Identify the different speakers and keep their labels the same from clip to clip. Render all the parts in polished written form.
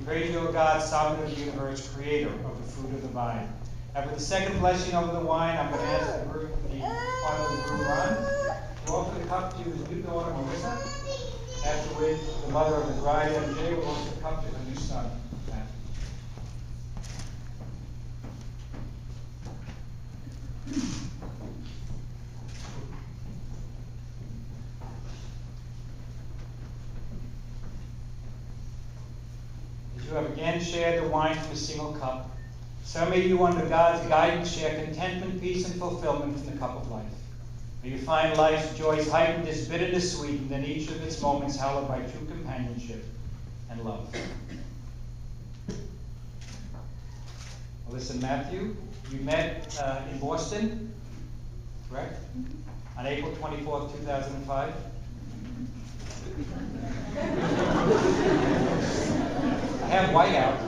Speaker 1: praise you, O God, sovereign of the universe, creator of the fruit of the vine. And with the second blessing over the wine, I'm going to ask the father of the group, Ron, to offer the cup to his new daughter, Melissa. After which, the mother of the bride, MJ, will offer the cup to her new son, Matthew. You have again shared the wine from a single cup. So may you, under God's guidance, share contentment, peace, and fulfillment from the cup of life. May you find life's joys heightened, its bitterness sweetened, and each of its moments hallowed by true companionship and love. Melissa and Matthew, you met in Boston, correct? On April 24th, 2005. I have white out.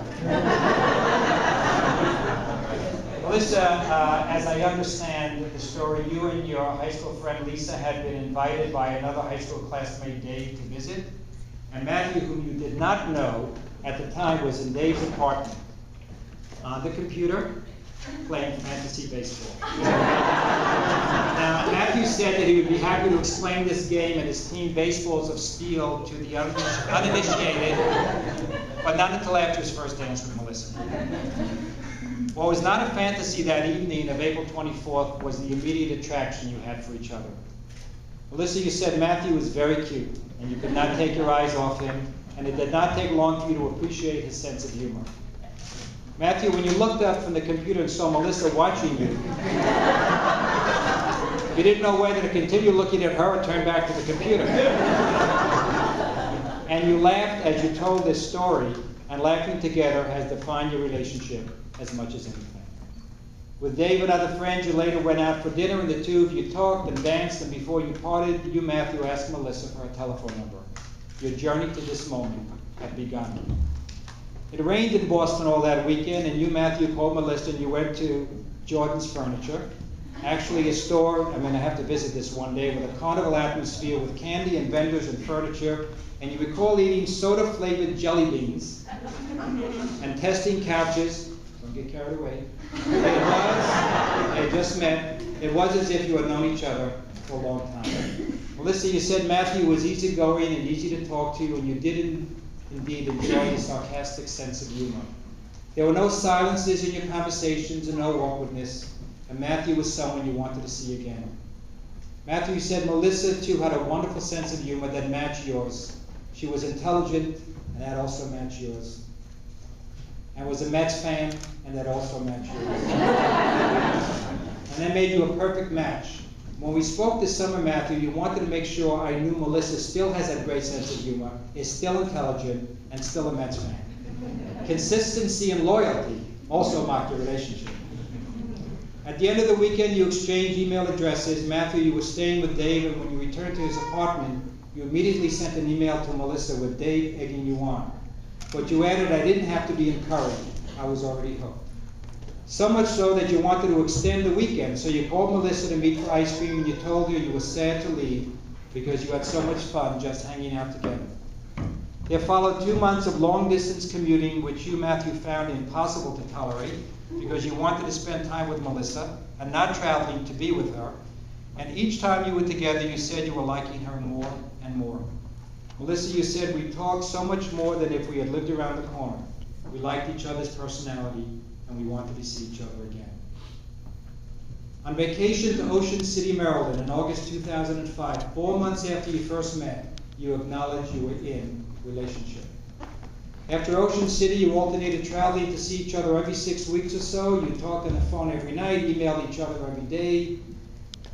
Speaker 1: Melissa, as I understand the story, you and your high school friend Lisa had been invited by another high school classmate, Dave, to visit. And Matthew, whom you did not know at the time, was in Dave's apartment on the computer playing fantasy baseball. Now, Matthew said that he would be happy to explain this game and his team, Baseballs of Steel, to the uninitiated, but not until after his first dance with Melissa. What was not a fantasy that evening of April 24th was the immediate attraction you had for each other. Melissa, you said Matthew was very cute, and you could not take your eyes off him, and it did not take long for you to appreciate his sense of humor. Matthew, when you looked up from the computer and saw Melissa watching you, you didn't know whether to continue looking at her or turn back to the computer. And you laughed as you told this story, and laughing together has defined your relationship as much as anything. With Dave and other friends, you later went out for dinner, and the two of you talked and danced, and before you parted, you, Matthew, asked Melissa for her telephone number. Your journey to this moment had begun. It rained in Boston all that weekend, and you, Matthew, called Melissa, and you went to Jordan's Furniture. Actually, a store, I'm going to have to visit this one day, with a carnival atmosphere with candy and vendors and furniture. And you recall eating soda-flavored jelly beans and testing couches. Don't get carried away. It was as if you had known each other for a long time. Melissa, you said Matthew was easygoing and easy to talk to, and you did indeed enjoy his sarcastic sense of humor. There were no silences in your conversations and no awkwardness, and Matthew was someone you wanted to see again. Matthew, you said Melissa, too, had a wonderful sense of humor that matched yours. She was intelligent, and that also matched yours. And was a Mets fan, and that also matched yours. And that made you a perfect match. When we spoke this summer, Matthew, you wanted to make sure I knew Melissa still has that great sense of humor, is still intelligent, and still a Mets fan. Consistency and loyalty also marked your relationship. At the end of the weekend, you exchanged email addresses. Matthew, you were staying with Dave, and when you returned to his apartment, you immediately sent an email to Melissa with Dave egging you on. But you added, I didn't have to be encouraged. I was already hooked. So much so that you wanted to extend the weekend, so you called Melissa to meet for ice cream, and you told her you were sad to leave because you had so much fun just hanging out together. There followed 2 months of long-distance commuting, which you, Matthew, found impossible to tolerate because you wanted to spend time with Melissa and not traveling to be with her. And each time you were together, you said you were liking her more and more. Melissa, you said we talked so much more than if we had lived around the corner. We liked each other's personality, and we wanted to see each other again. On vacation to Ocean City, Maryland in August 2005, 4 months after you first met, you acknowledged you were in a relationship. After Ocean City, you alternated traveling to see each other every 6 weeks or so. You talked on the phone every night, emailed each other every day,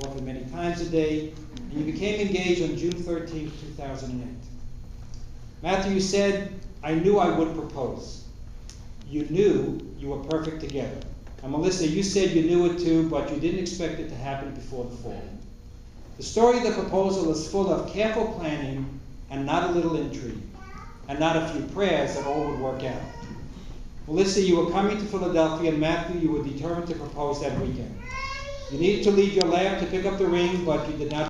Speaker 1: often many times a day, and you became engaged on June 13, 2008. Matthew, you said, I knew I would propose. You knew you were perfect together. And Melissa, you said you knew it too, but you didn't expect it to happen before the fall. The story of the proposal is full of careful planning and not a little intrigue, and not a few prayers that all would work out. Melissa, you were coming to Philadelphia, and Matthew, you were determined to propose that weekend. You needed to leave your lab to pick up the ring, but you did not